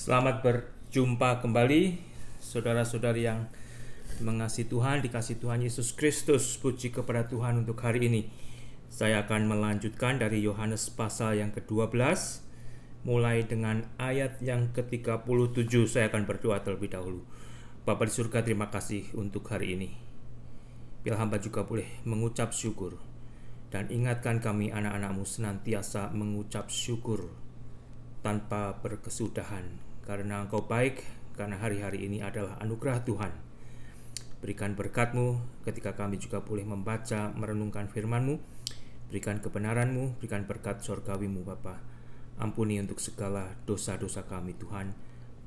Selamat berjumpa kembali saudara-saudari yang mengasihi Tuhan, dikasihi Tuhan Yesus Kristus. Puji kepada Tuhan untuk hari ini. Saya akan melanjutkan dari Yohanes pasal yang ke-12 mulai dengan ayat yang ke-37. Saya akan berdoa terlebih dahulu. Bapa di surga, terima kasih untuk hari ini. Biar hamba juga boleh mengucap syukur, dan ingatkan kami anak-anak-Mu senantiasa mengucap syukur tanpa berkesudahan, karena Engkau baik, karena hari-hari ini adalah anugerah Tuhan. Berikan berkat-Mu ketika kami juga boleh membaca, merenungkan firman-Mu. Berikan kebenaran-Mu, berikan berkat surgawi-Mu Bapa. Ampuni untuk segala dosa-dosa kami Tuhan.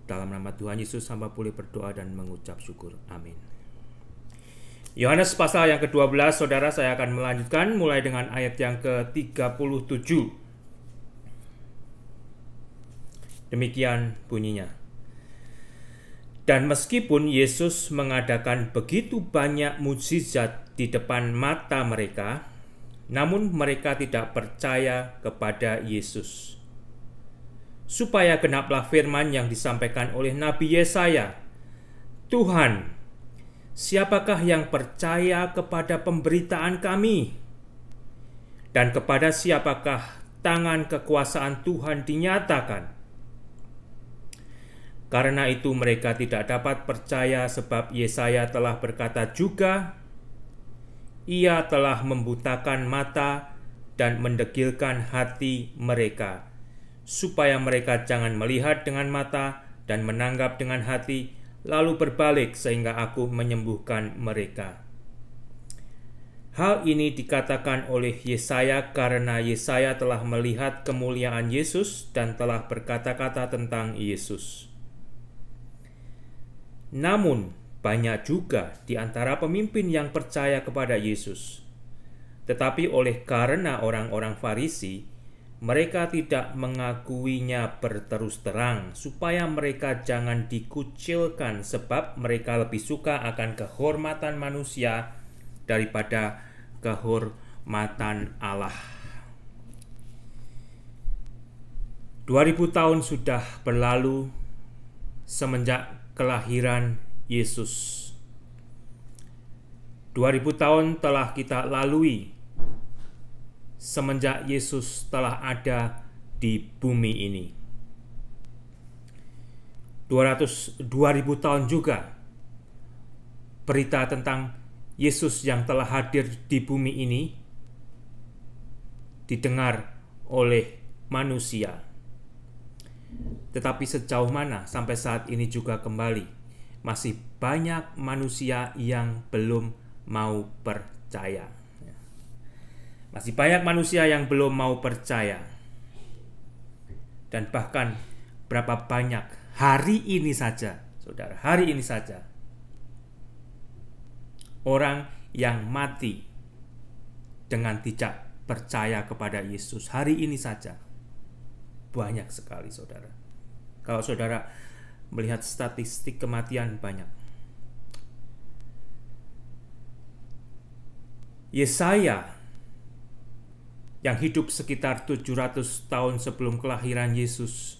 Dalam nama Tuhan Yesus hamba boleh berdoa dan mengucap syukur. Amin. Yohanes pasal yang ke-12, saudara, saya akan melanjutkan mulai dengan ayat yang ke-37. Demikian bunyinya. Dan meskipun Yesus mengadakan begitu banyak mukjizat di depan mata mereka, namun mereka tidak percaya kepada Yesus. Supaya genaplah firman yang disampaikan oleh Nabi Yesaya, Tuhan, siapakah yang percaya kepada pemberitaan kami? Dan kepada siapakah tangan kekuasaan Tuhan dinyatakan? Karena itu mereka tidak dapat percaya, sebab Yesaya telah berkata juga, Ia telah membutakan mata dan mendegilkan hati mereka, supaya mereka jangan melihat dengan mata dan menanggap dengan hati, lalu berbalik sehingga aku menyembuhkan mereka. Hal ini dikatakan oleh Yesaya karena Yesaya telah melihat kemuliaan Yesus dan telah berkata-kata tentang Yesus. Namun, banyak juga di antara pemimpin yang percaya kepada Yesus. Tetapi oleh karena orang-orang Farisi, mereka tidak mengakuinya berterus terang, supaya mereka jangan dikucilkan, sebab mereka lebih suka akan kehormatan manusia daripada kehormatan Allah. 2000 tahun sudah berlalu semenjak kelahiran Yesus. 2000 tahun telah kita lalui semenjak Yesus telah ada di bumi ini. 2000 tahun juga berita tentang Yesus yang telah hadir di bumi ini didengar oleh manusia. Tetapi sejauh mana sampai saat ini juga kembali masih banyak manusia yang belum mau percaya. Masih banyak manusia yang belum mau percaya. Dan bahkan berapa banyak hari ini saja, saudara, hari ini saja orang yang mati dengan tidak percaya kepada Yesus. Hari ini saja banyak sekali, saudara. Kalau saudara melihat statistik kematian, banyak. Yesaya yang hidup sekitar 700 tahun sebelum kelahiran Yesus,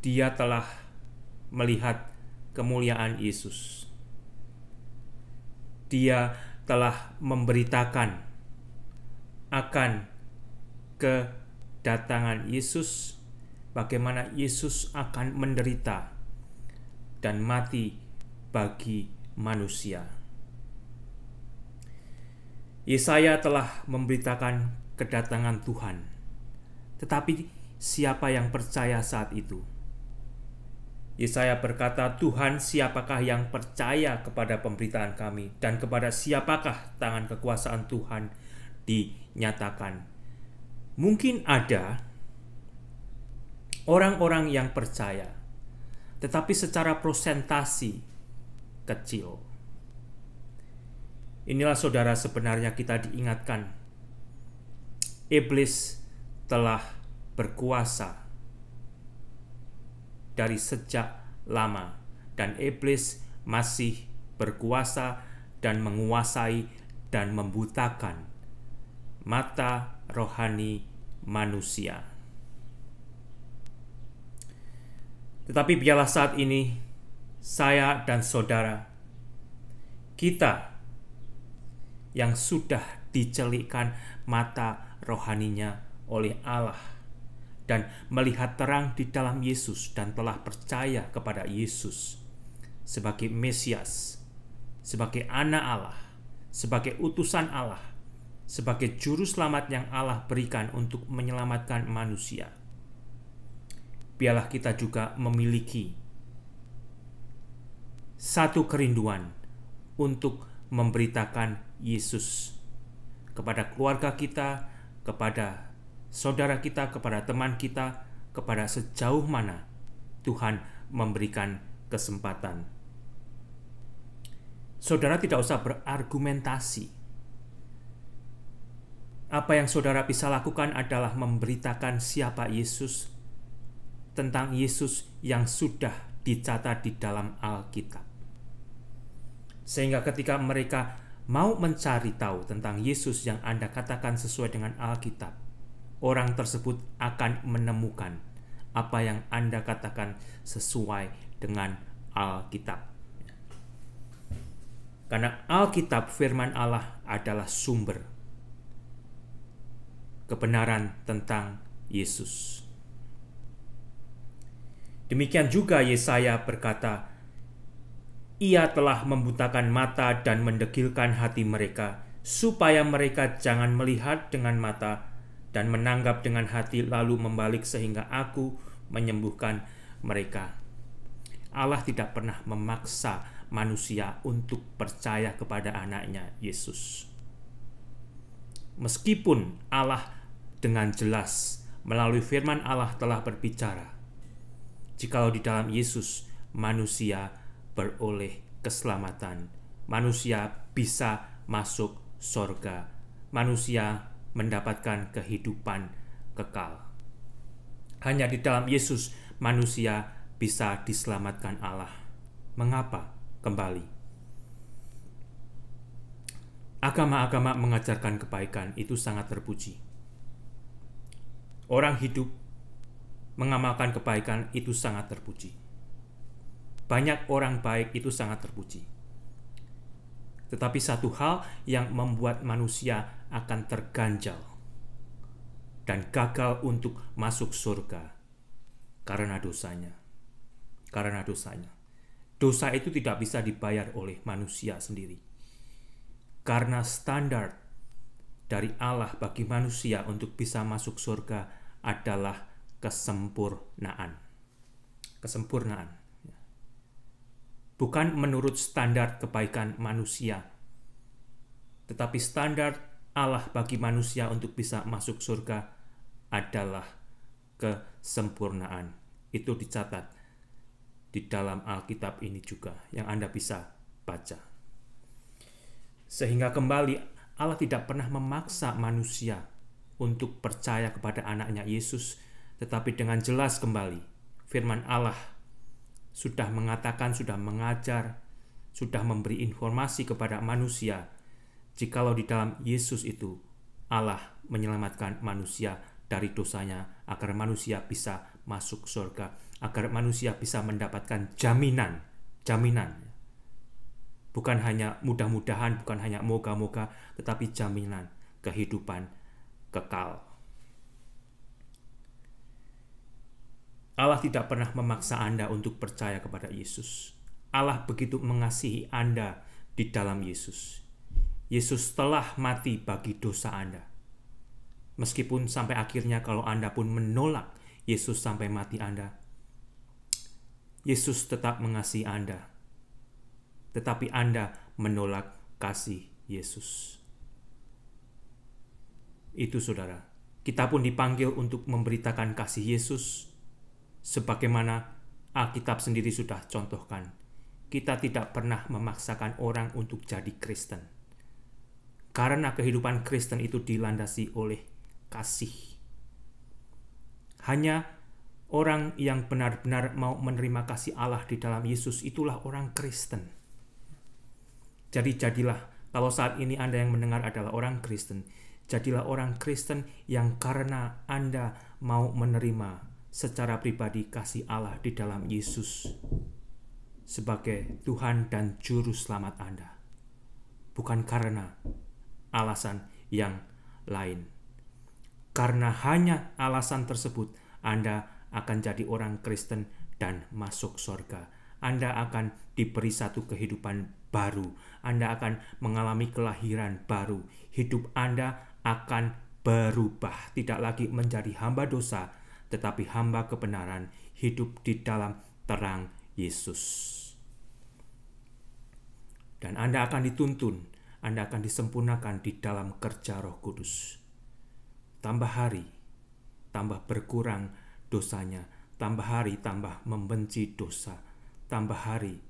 dia telah melihat kemuliaan Yesus. Dia telah memberitakan akan kedatangan Yesus, bagaimana Yesus akan menderita dan mati bagi manusia. Yesaya telah memberitakan kedatangan Tuhan. Tetapi siapa yang percaya saat itu? Yesaya berkata, Tuhan, siapakah yang percaya kepada pemberitaan kami, dan kepada siapakah tangan kekuasaan Tuhan dinyatakan? Mungkin ada orang-orang yang percaya, tetapi secara prosentasi kecil. Inilah, saudara, sebenarnya kita diingatkan. Iblis telah berkuasa dari sejak lama, dan iblis masih berkuasa dan menguasai dan membutakan mata rohani manusia. Tetapi biarlah saat ini saya dan saudara, kita yang sudah dicelikkan mata rohaninya oleh Allah dan melihat terang di dalam Yesus dan telah percaya kepada Yesus sebagai Mesias, sebagai anak Allah, sebagai utusan Allah, sebagai juru selamat yang Allah berikan untuk menyelamatkan manusia. Biarlah kita juga memiliki satu kerinduan untuk memberitakan Yesus kepada keluarga kita, kepada saudara kita, kepada teman kita, kepada sejauh mana Tuhan memberikan kesempatan. Saudara tidak usah berargumentasi. Apa yang saudara bisa lakukan adalah memberitakan siapa Yesus, tentang Yesus yang sudah dicatat di dalam Alkitab. Sehingga ketika mereka mau mencari tahu tentang Yesus yang Anda katakan sesuai dengan Alkitab, orang tersebut akan menemukan apa yang Anda katakan sesuai dengan Alkitab. Karena Alkitab, firman Allah, adalah sumber kebenaran tentang Yesus. Demikian juga Yesaya berkata, Ia telah membutakan mata dan mendegilkan hati mereka, supaya mereka jangan melihat dengan mata dan menanggap dengan hati lalu membalik sehingga aku menyembuhkan mereka. Allah tidak pernah memaksa manusia untuk percaya kepada anaknya Yesus. Meskipun Allah dengan jelas melalui firman Allah telah berbicara, jikalau di dalam Yesus manusia beroleh keselamatan, manusia bisa masuk sorga, manusia mendapatkan kehidupan kekal. Hanya di dalam Yesus manusia bisa diselamatkan Allah. Mengapa? Kembali, agama-agama mengajarkan kebaikan itu sangat terpuji. Orang hidup mengamalkan kebaikan itu sangat terpuji. Banyak orang baik itu sangat terpuji. Tetapi satu hal yang membuat manusia akan terganjal dan gagal untuk masuk surga karena dosanya. Karena dosanya. Dosa itu tidak bisa dibayar oleh manusia sendiri. Karena standar dari Allah bagi manusia untuk bisa masuk surga adalah kesempurnaan. Kesempurnaan. Bukan menurut standar kebaikan manusia, tetapi standar Allah bagi manusia untuk bisa masuk surga adalah kesempurnaan. Itu dicatat di dalam Alkitab ini juga yang Anda bisa baca. Sehingga kembali Allah tidak pernah memaksa manusia untuk percaya kepada anaknya Yesus, tetapi dengan jelas kembali firman Allah sudah mengatakan, sudah mengajar, sudah memberi informasi kepada manusia jikalau di dalam Yesus itu Allah menyelamatkan manusia dari dosanya agar manusia bisa masuk surga, agar manusia bisa mendapatkan jaminan. Bukan hanya mudah-mudahan, bukan hanya moga-moga, tetapi jaminan kehidupan kekal. Allah tidak pernah memaksa Anda untuk percaya kepada Yesus. Allah begitu mengasihi Anda di dalam Yesus. Yesus telah mati bagi dosa Anda. Meskipun sampai akhirnya kalau Anda pun menolak Yesus sampai mati Anda, Yesus tetap mengasihi Anda. Tetapi Anda menolak kasih Yesus. Itu saudara, kita pun dipanggil untuk memberitakan kasih Yesus sebagaimana Alkitab sendiri sudah contohkan. Kita tidak pernah memaksakan orang untuk jadi Kristen. Karena kehidupan Kristen itu dilandasi oleh kasih. Hanya orang yang benar-benar mau menerima kasih Allah di dalam Yesus itulah orang Kristen. Jadi jadilah, kalau saat ini Anda yang mendengar adalah orang Kristen, jadilah orang Kristen yang karena Anda mau menerima secara pribadi kasih Allah di dalam Yesus sebagai Tuhan dan Juru Selamat Anda, bukan karena alasan yang lain. Karena hanya alasan tersebut, Anda akan jadi orang Kristen dan masuk surga. Anda akan diberi satu kehidupan baru. Anda akan mengalami kelahiran baru. Hidup Anda akan berubah. Tidak lagi menjadi hamba dosa, tetapi hamba kebenaran, hidup di dalam terang Yesus. Dan Anda akan dituntun, Anda akan disempurnakan di dalam kerja Roh Kudus. Tambah hari, tambah berkurang dosanya. Tambah hari, tambah membenci dosa. Tambah hari,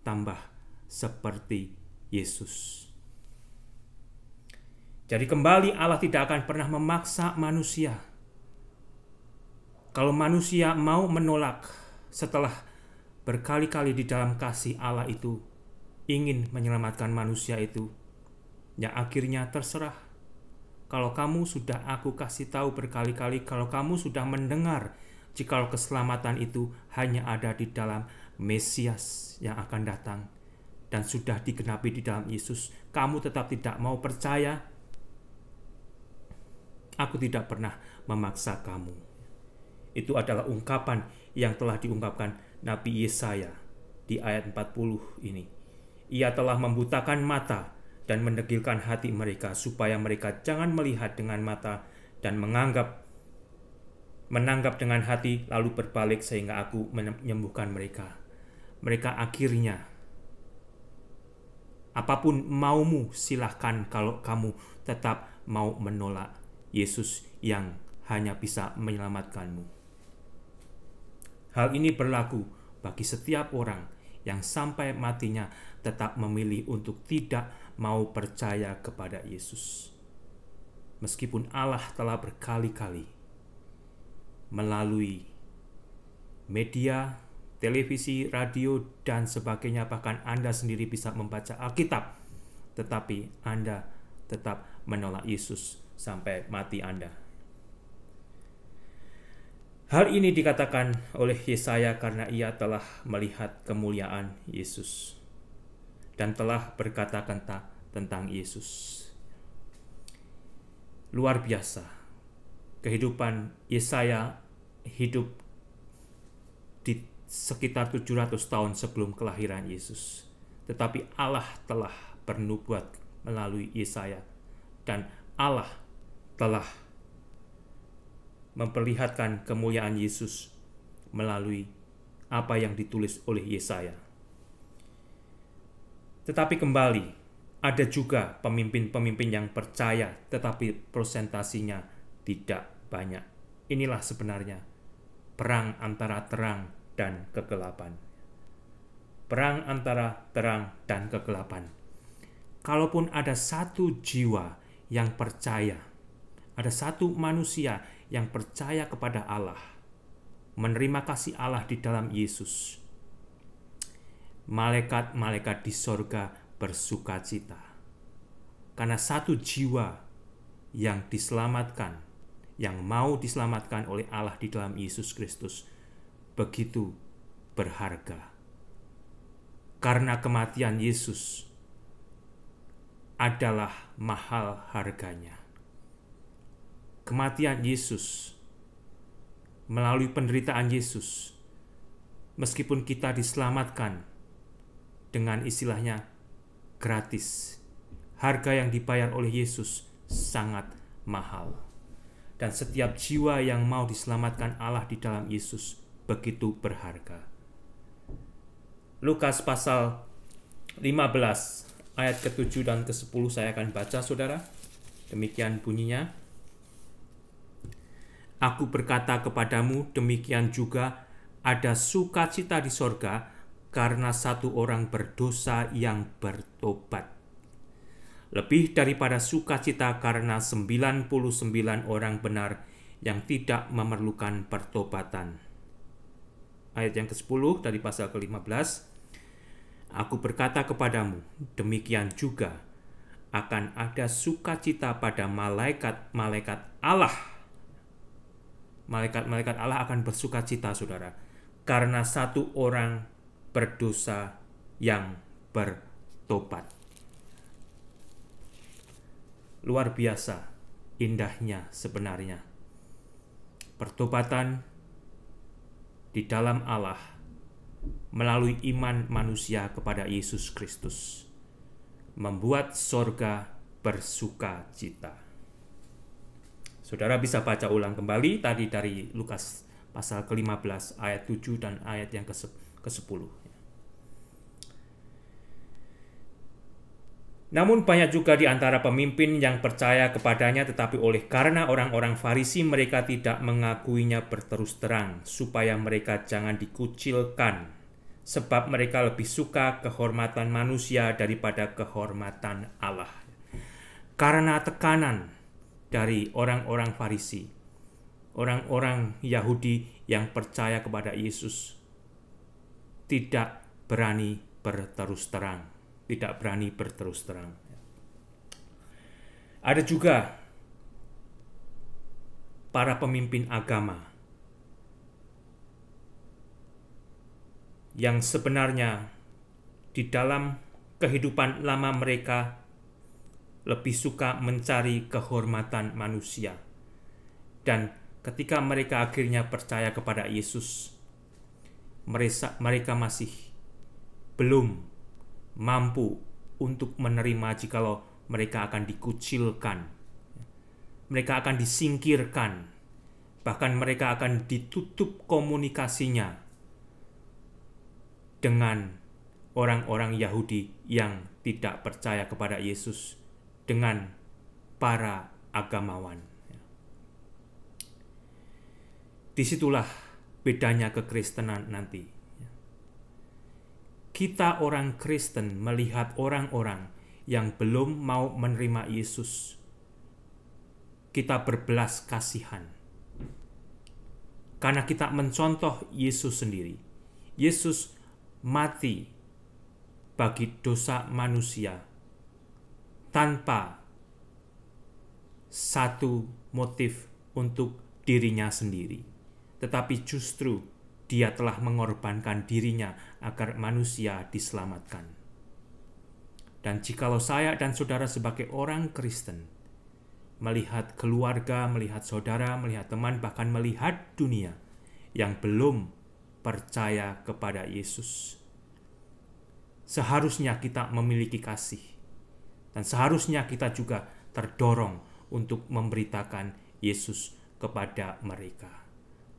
tambah seperti Yesus. Jadi kembali, Allah tidak akan pernah memaksa manusia. Kalau manusia mau menolak setelah berkali-kali di dalam kasih Allah itu ingin menyelamatkan manusia itu, ya akhirnya terserah. Kalau kamu sudah aku kasih tahu berkali-kali, kalau kamu sudah mendengar jikalau keselamatan itu hanya ada di dalam Mesias yang akan datang dan sudah digenapi di dalam Yesus, kamu tetap tidak mau percaya, aku tidak pernah memaksa kamu. Itu adalah ungkapan yang telah diungkapkan Nabi Yesaya di ayat 40 ini. Ia telah membutakan mata dan mendegilkan hati mereka, supaya mereka jangan melihat dengan mata dan menanggap dengan hati, lalu berbalik sehingga aku menyembuhkan mereka. Mereka akhirnya, apapun maumu silahkan kalau kamu tetap mau menolak Yesus yang hanya bisa menyelamatkanmu. Hal ini berlaku bagi setiap orang yang sampai matinya tetap memilih untuk tidak mau percaya kepada Yesus. Meskipun Allah telah berkali-kali melalui media, televisi, radio, dan sebagainya, bahkan Anda sendiri bisa membaca Alkitab, tetapi Anda tetap menolak Yesus sampai mati Anda. Hal ini dikatakan oleh Yesaya karena ia telah melihat kemuliaan Yesus dan telah berkata-kata tentang Yesus. Luar biasa. Kehidupan Yesaya hidup di sekitar 700 tahun sebelum kelahiran Yesus. Tetapi Allah telah bernubuat melalui Yesaya, dan Allah telah memperlihatkan kemuliaan Yesus melalui apa yang ditulis oleh Yesaya. Tetapi kembali, ada juga pemimpin-pemimpin yang percaya, tetapi persentasinya tidak banyak. Inilah sebenarnya perang antara terang dan kegelapan. Perang antara terang dan kegelapan. Kalaupun ada satu jiwa yang percaya, ada satu manusia yang percaya kepada Allah, menerima kasih Allah di dalam Yesus, malaikat-malaikat di sorga bersukacita. Karena satu jiwa yang diselamatkan, yang mau diselamatkan oleh Allah di dalam Yesus Kristus, begitu berharga. Karena kematian Yesus adalah mahal harganya. Kematian Yesus, melalui penderitaan Yesus, meskipun kita diselamatkan dengan istilahnya gratis, harga yang dibayar oleh Yesus sangat mahal. Dan setiap jiwa yang mau diselamatkan Allah di dalam Yesus begitu berharga. Lukas pasal 15 ayat ke-7 dan ke-10 saya akan baca, saudara. Demikian bunyinya. Aku berkata kepadamu, demikian juga ada sukacita di sorga karena satu orang berdosa yang bertobat, lebih daripada sukacita karena 99 orang benar yang tidak memerlukan pertobatan. Ayat yang ke-10 dari pasal ke-15. Aku berkata kepadamu, demikian juga akan ada sukacita pada malaikat-malaikat Allah malaikat-malaikat Allah akan bersukacita, saudara, karena satu orang berdosa yang bertobat. Luar biasa indahnya sebenarnya pertobatan di dalam Allah melalui iman manusia kepada Yesus Kristus, membuat sorga bersuka cita. Saudara bisa baca ulang kembali tadi dari Lukas pasal ke-15 ayat 7 dan ayat yang ke-10. Namun banyak juga di antara pemimpin yang percaya kepadanya, tetapi oleh karena orang-orang Farisi mereka tidak mengakuinya berterus terang, supaya mereka jangan dikucilkan, sebab mereka lebih suka kehormatan manusia daripada kehormatan Allah. Karena tekanan dari orang-orang Farisi, orang-orang Yahudi yang percaya kepada Yesus tidak berani berterus terang. Tidak berani berterus terang. Ada juga para pemimpin agama yang sebenarnya di dalam kehidupan lama mereka lebih suka mencari kehormatan manusia. Dan ketika mereka akhirnya percaya kepada Yesus, mereka masih belum mampu untuk menerima jikalau mereka akan dikucilkan, mereka akan disingkirkan, bahkan mereka akan ditutup komunikasinya dengan orang-orang Yahudi yang tidak percaya kepada Yesus, dengan para agamawan. Disitulah bedanya kekristenan nanti. Kita orang Kristen melihat orang-orang yang belum mau menerima Yesus, kita berbelas kasihan. Karena kita mencontoh Yesus sendiri. Yesus mati bagi dosa manusia tanpa satu motif untuk dirinya sendiri, tetapi justru Dia telah mengorbankan dirinya agar manusia diselamatkan. Dan jikalau saya dan saudara sebagai orang Kristen melihat keluarga, melihat saudara, melihat teman, bahkan melihat dunia yang belum percaya kepada Yesus, seharusnya kita memiliki kasih. Dan seharusnya kita juga terdorong untuk memberitakan Yesus kepada mereka.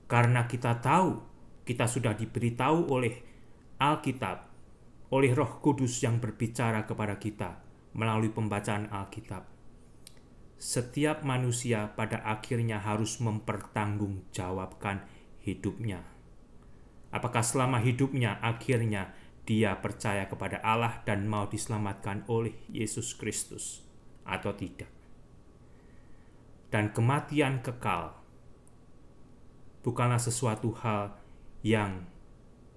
Karena kita tahu, kita sudah diberitahu oleh Alkitab, oleh Roh Kudus yang berbicara kepada kita melalui pembacaan Alkitab. Setiap manusia pada akhirnya harus mempertanggungjawabkan hidupnya. Apakah selama hidupnya akhirnya dia percaya kepada Allah dan mau diselamatkan oleh Yesus Kristus atau tidak? Dan kematian kekal bukanlah sesuatu hal yang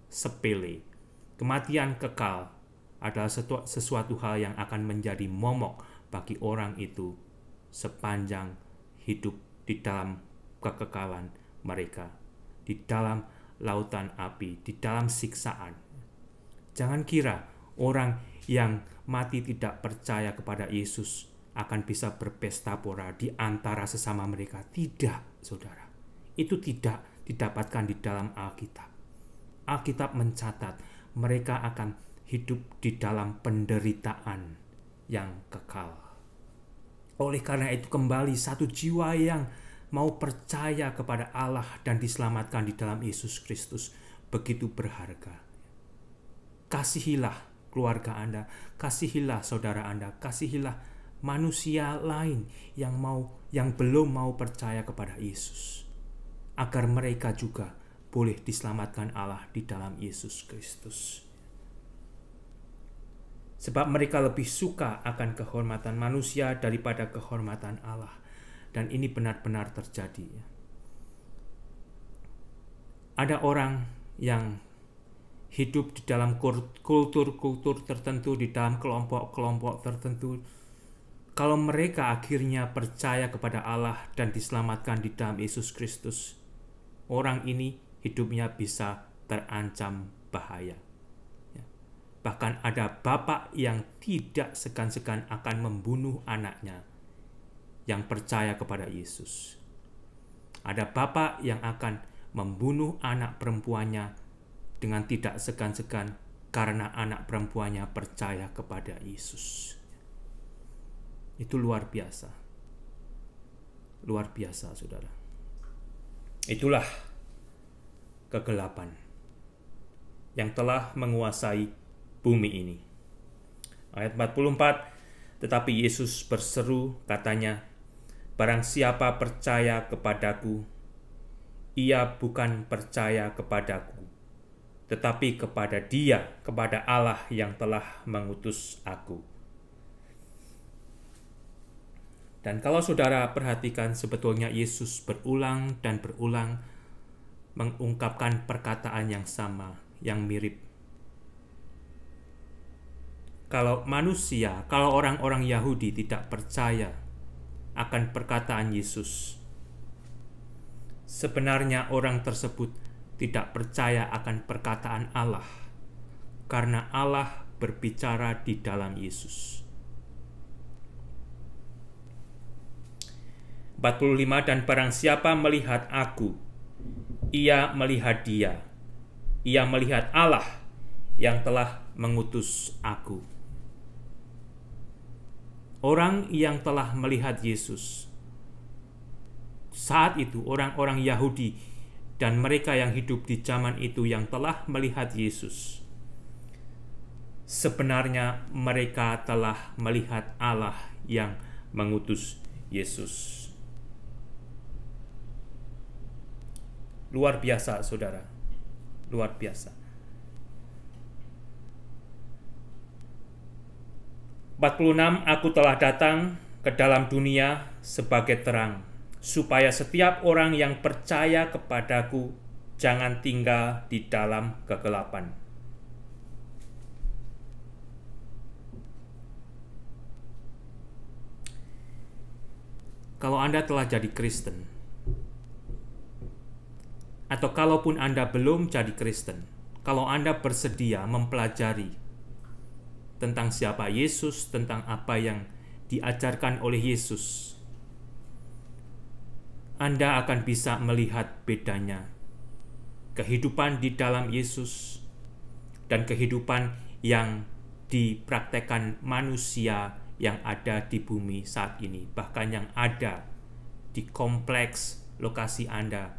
sepele. Kematian kekal adalah sesuatu hal yang akan menjadi momok bagi orang itu sepanjang hidup di dalam kekekalan mereka, di dalam lautan api, di dalam siksaan. Jangan kira orang yang mati tidak percaya kepada Yesus akan bisa berpesta pora di antara sesama mereka. Tidak, saudara. Itu tidak didapatkan di dalam Alkitab. Alkitab mencatat mereka akan hidup di dalam penderitaan yang kekal. Oleh karena itu kembali satu jiwa yang mau percaya kepada Allah dan diselamatkan di dalam Yesus Kristus begitu berharga. Kasihilah keluarga Anda, kasihilah saudara Anda, kasihilah manusia lain yang belum mau percaya kepada Yesus, agar mereka juga boleh diselamatkan Allah di dalam Yesus Kristus. Sebab mereka lebih suka akan kehormatan manusia daripada kehormatan Allah. Dan ini benar-benar terjadi. Ada orang yang hidup di dalam kultur-kultur tertentu, di dalam kelompok-kelompok tertentu. Kalau mereka akhirnya percaya kepada Allah dan diselamatkan di dalam Yesus Kristus, orang ini hidupnya bisa terancam bahaya. Bahkan ada bapak yang tidak segan-segan akan membunuh anaknya yang percaya kepada Yesus. Ada bapak yang akan membunuh anak perempuannya dengan tidak segan-segan karena anak perempuannya percaya kepada Yesus. Itu luar biasa. Luar biasa, saudara. Itulah kegelapan yang telah menguasai bumi ini. Ayat 44, tetapi Yesus berseru, katanya, barang siapa percaya kepadaku, ia bukan percaya kepadaku, tetapi kepada Dia, kepada Allah yang telah mengutus aku. Dan kalau saudara perhatikan, sebetulnya Yesus berulang dan berulang mengungkapkan perkataan yang sama, yang mirip. Kalau manusia, kalau orang-orang Yahudi tidak percaya akan perkataan Yesus, sebenarnya orang tersebut tidak percaya akan perkataan Allah, karena Allah berbicara di dalam Yesus. 45, dan barang siapa melihat aku, ia melihat Dia, ia melihat Allah yang telah mengutus aku. Orang yang telah melihat Yesus, saat itu orang-orang Yahudi dan mereka yang hidup di zaman itu yang telah melihat Yesus, sebenarnya mereka telah melihat Allah yang mengutus Yesus. Luar biasa, saudara. Luar biasa. 46, aku telah datang ke dalam dunia sebagai terang, supaya setiap orang yang percaya kepadaku jangan tinggal di dalam kegelapan. Kalau Anda telah jadi Kristen, atau kalaupun Anda belum jadi Kristen, kalau Anda bersedia mempelajari tentang siapa Yesus, tentang apa yang diajarkan oleh Yesus, Anda akan bisa melihat bedanya kehidupan di dalam Yesus dan kehidupan yang dipraktekkan manusia yang ada di bumi saat ini, bahkan yang ada di kompleks lokasi Anda,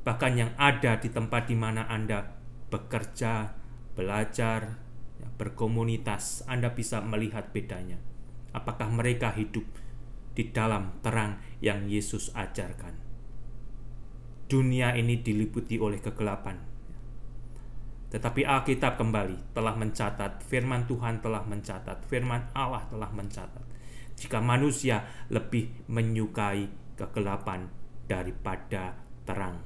bahkan yang ada di tempat di mana Anda bekerja, belajar, berkomunitas. Anda bisa melihat bedanya. Apakah mereka hidup di dalam terang yang Yesus ajarkan? Dunia ini diliputi oleh kegelapan. Tetapi Alkitab kembali telah mencatat, firman Tuhan telah mencatat, firman Allah telah mencatat, jika manusia lebih menyukai kegelapan daripada terang.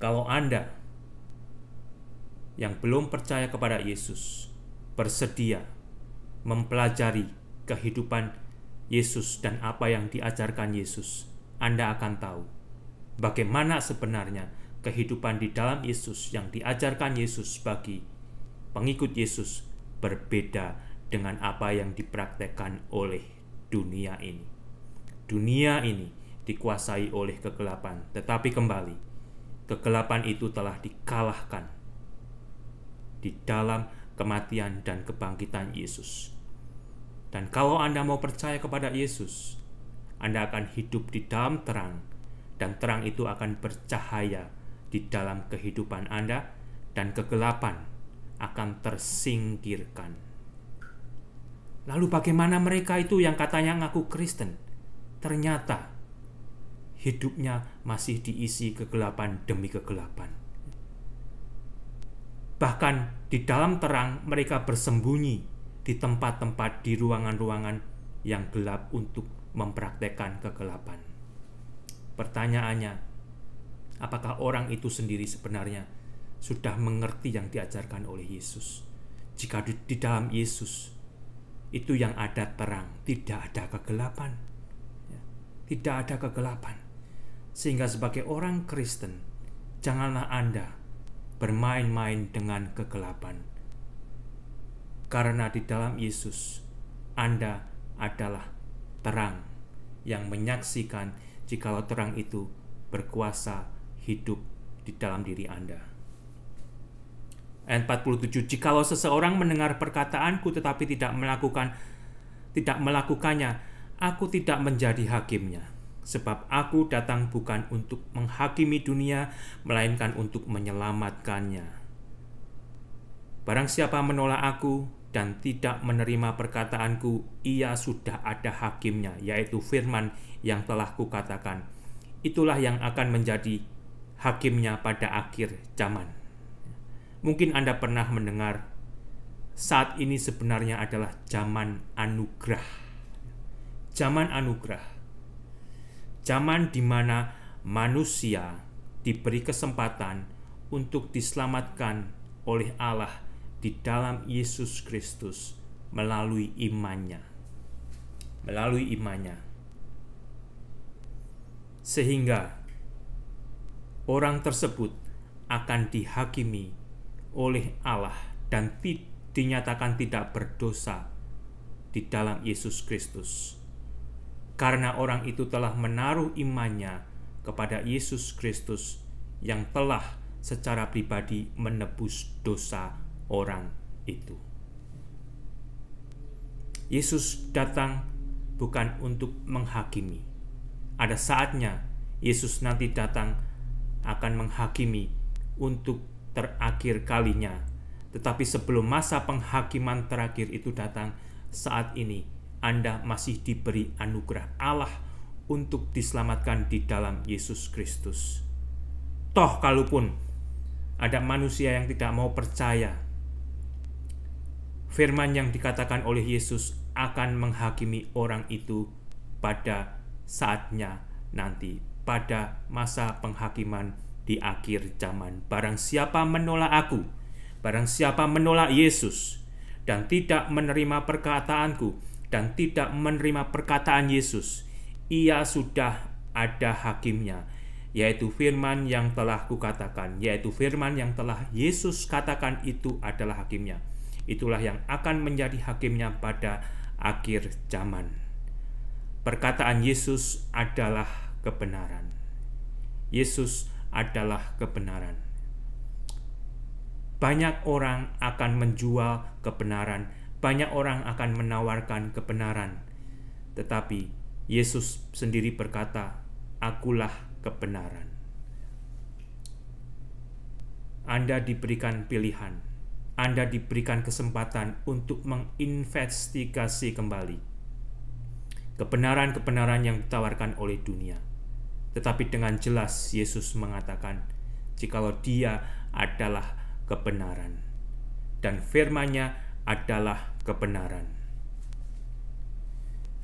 Kalau Anda yang belum percaya kepada Yesus bersedia mempelajari kehidupan Yesus dan apa yang diajarkan Yesus, Anda akan tahu bagaimana sebenarnya kehidupan di dalam Yesus yang diajarkan Yesus bagi pengikut Yesus berbeda dengan apa yang dipraktekkan oleh dunia ini. Dunia ini dikuasai oleh kegelapan, tetapi kembali, kegelapan itu telah dikalahkan di dalam kematian dan kebangkitan Yesus. Dan kalau Anda mau percaya kepada Yesus, Anda akan hidup di dalam terang, dan terang itu akan bercahaya di dalam kehidupan Anda, dan kegelapan akan tersingkirkan. Lalu bagaimana mereka itu yang katanya ngaku Kristen, ternyata hidupnya masih diisi kegelapan demi kegelapan. Bahkan di dalam terang mereka bersembunyi di tempat-tempat, di ruangan-ruangan yang gelap untuk mempraktekkan kegelapan. Pertanyaannya, apakah orang itu sendiri sebenarnya sudah mengerti yang diajarkan oleh Yesus? Jika di dalam Yesus itu yang ada terang, tidak ada kegelapan. tidak ada kegelapan. Sehingga sebagai orang Kristen, janganlah Anda bermain-main dengan kegelapan. Karena di dalam Yesus, Anda adalah terang yang menyaksikan jikalau terang itu berkuasa hidup di dalam diri Anda. Ayat 47, jikalau seseorang mendengar perkataanku tetapi tidak melakukannya, aku tidak menjadi hakimnya. Sebab aku datang bukan untuk menghakimi dunia, melainkan untuk menyelamatkannya. Barang siapa menolak aku dan tidak menerima perkataanku, ia sudah ada hakimnya, yaitu firman yang telah kukatakan. Itulah yang akan menjadi hakimnya pada akhir zaman. Mungkin Anda pernah mendengar, saat ini sebenarnya adalah zaman anugerah. Zaman anugerah. Zaman di mana manusia diberi kesempatan untuk diselamatkan oleh Allah di dalam Yesus Kristus melalui imannya. Melalui imannya. Sehingga orang tersebut akan dihakimi oleh Allah dan dinyatakan tidak berdosa di dalam Yesus Kristus. Karena orang itu telah menaruh imannya kepada Yesus Kristus yang telah secara pribadi menebus dosa orang itu. Yesus datang bukan untuk menghakimi. Ada saatnya Yesus nanti datang akan menghakimi untuk terakhir kalinya. Tetapi sebelum masa penghakiman terakhir itu datang, saat ini Anda masih diberi anugerah Allah untuk diselamatkan di dalam Yesus Kristus. Toh kalaupun ada manusia yang tidak mau percaya, firman yang dikatakan oleh Yesus akan menghakimi orang itu pada saatnya nanti, pada masa penghakiman di akhir zaman. Barang siapa menolak aku, barang siapa menolak Yesus dan tidak menerima perkataanku, dan tidak menerima perkataan Yesus, ia sudah ada hakimnya, yaitu firman yang telah kukatakan, yaitu firman yang telah Yesus katakan itu adalah hakimnya. Itulah yang akan menjadi hakimnya pada akhir zaman. Perkataan Yesus adalah kebenaran. Yesus adalah kebenaran. Banyak orang akan menjual kebenaran, banyak orang akan menawarkan kebenaran, tetapi Yesus sendiri berkata, "Akulah kebenaran." Anda diberikan pilihan, Anda diberikan kesempatan untuk menginvestigasi kembali kebenaran-kebenaran yang ditawarkan oleh dunia. Tetapi dengan jelas Yesus mengatakan, jikalau Dia adalah kebenaran dan firman-Nya adalah kebenaran.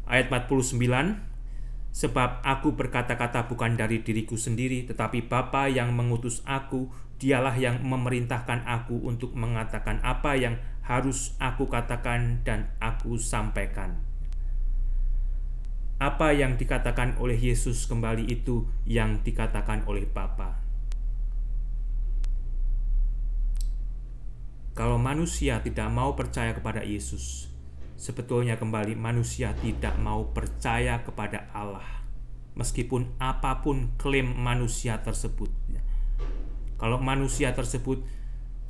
Ayat 49, sebab aku berkata-kata bukan dari diriku sendiri, tetapi Bapa yang mengutus aku, dialah yang memerintahkan aku untuk mengatakan apa yang harus aku katakan dan aku sampaikan. Apa yang dikatakan oleh Yesus kembali itu yang dikatakan oleh Bapa. Kalau manusia tidak mau percaya kepada Yesus, sebetulnya kembali manusia tidak mau percaya kepada Allah, meskipun apapun klaim manusia tersebut. Kalau manusia tersebut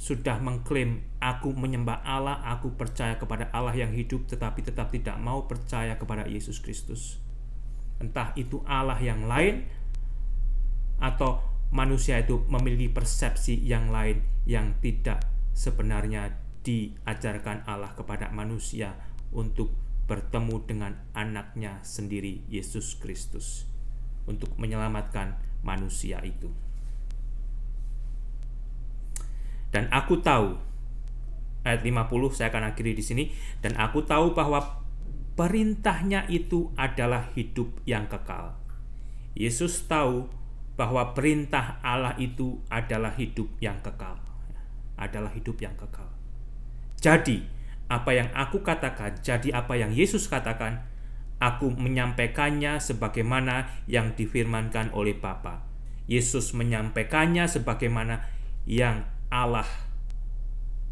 sudah mengklaim, aku menyembah Allah, aku percaya kepada Allah yang hidup, tetapi tetap tidak mau percaya kepada Yesus Kristus, entah itu Allah yang lain atau manusia itu memiliki persepsi yang lain yang tidak sebenarnya diajarkan Allah kepada manusia untuk bertemu dengan anaknya sendiri, Yesus Kristus, untuk menyelamatkan manusia itu. Dan aku tahu, ayat 50 saya akan akhiri di sini, dan aku tahu bahwa perintahnya itu adalah hidup yang kekal. Yesus tahu bahwa perintah Allah itu adalah hidup yang kekal. Adalah hidup yang kekal. Jadi, apa yang aku katakan, jadi apa yang Yesus katakan Aku menyampaikannya sebagaimana yang difirmankan oleh Bapa. Yesus menyampaikannya sebagaimana yang Allah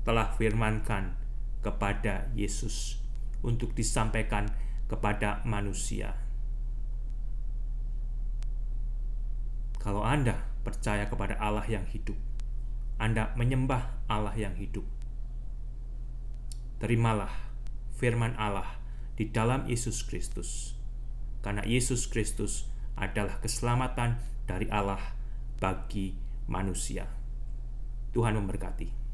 telah firmankan kepada Yesus untuk disampaikan kepada manusia. Kalau Anda percaya kepada Allah yang hidup, Anda menyembah Allah yang hidup, terimalah firman Allah di dalam Yesus Kristus, karena Yesus Kristus adalah keselamatan dari Allah bagi manusia. Tuhan memberkati.